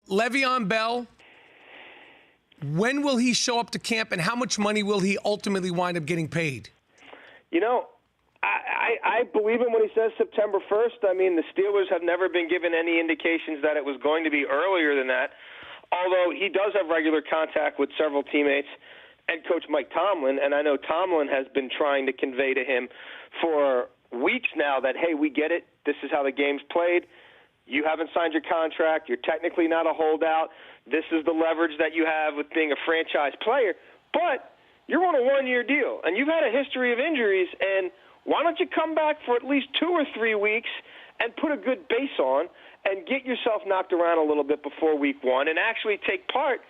Le'Veon Bell, when will he show up to camp, and how much money will he ultimately wind up getting paid? You know, I believe him when he says September 1st. I mean, the Steelers have never been given any indications that it was going to be earlier than that, although he does have regular contact with several teammates and Coach Mike Tomlin, and I know Tomlin has been trying to convey to him for weeks now that, hey, we get it. This is how the game's played. You haven't signed your contract. You're technically not a holdout. This is the leverage that you have with being a franchise player. But you're on a one-year deal, and you've had a history of injuries, and why don't you come back for at least 2 or 3 weeks and put a good base on and get yourself knocked around a little bit before week 1 and actually take part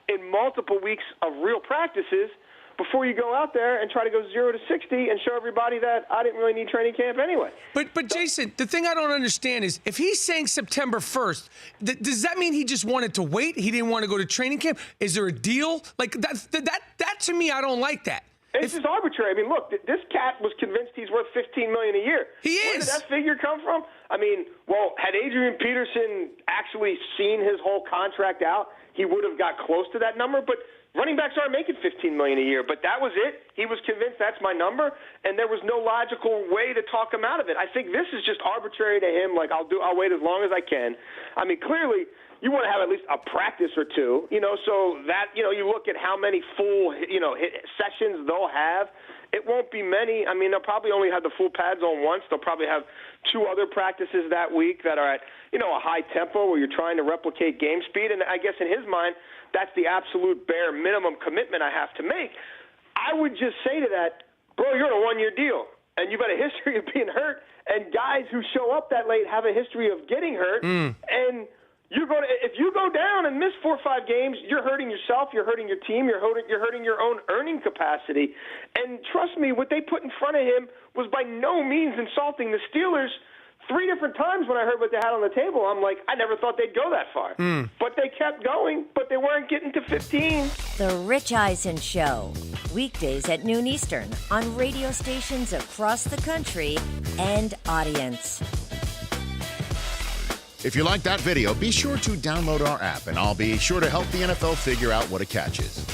in multiple weeks of real practices before you go out there and try to go 0 to 60 and show everybody that I didn't really need training camp anyway. But Jason, the thing I don't understand is if he's saying September 1st, does that mean he just wanted to wait? He didn't want to go to training camp? Is there a deal? Like that to me, I don't like that. It's just arbitrary. I mean, look, this cat was convinced he's worth $15 million a year. He is. Where did that figure come from? I mean, well, had Adrian Peterson actually seen his whole contract out, he would have got close to that number. But running backs aren't making $15 million a year. But that was it. He was convinced that's my number, and there was no logical way to talk him out of it. I think this is just arbitrary to him. Like, I'll wait as long as I can. I mean, clearly, you want to have at least a practice or two, so that, you look at how many full, sessions they'll have. It won't be many. I mean, they'll probably only have the full pads on once. They'll probably have 2 other practices that week that are at, a high tempo where you're trying to replicate game speed. And I guess in his mind, that's the absolute bare minimum commitment I have to make. I would just say to that, bro, you're on a one-year deal, and you've got a history of being hurt, and guys who show up that late have a history of getting hurt, and if you go down and miss 4 or 5 games, you're hurting yourself, you're hurting your team, you're hurting your own earning capacity. And trust me, what they put in front of him was by no means insulting. The Steelers, 3 different times when I heard what they had on the table, I'm like, I never thought they'd go that far. But they kept going, but they weren't getting to 15. The Rich Eisen Show, weekdays at noon Eastern on radio stations across the country and audience. If you like that video, be sure to download our app, and I'll be sure to help the NFL figure out what a catch is.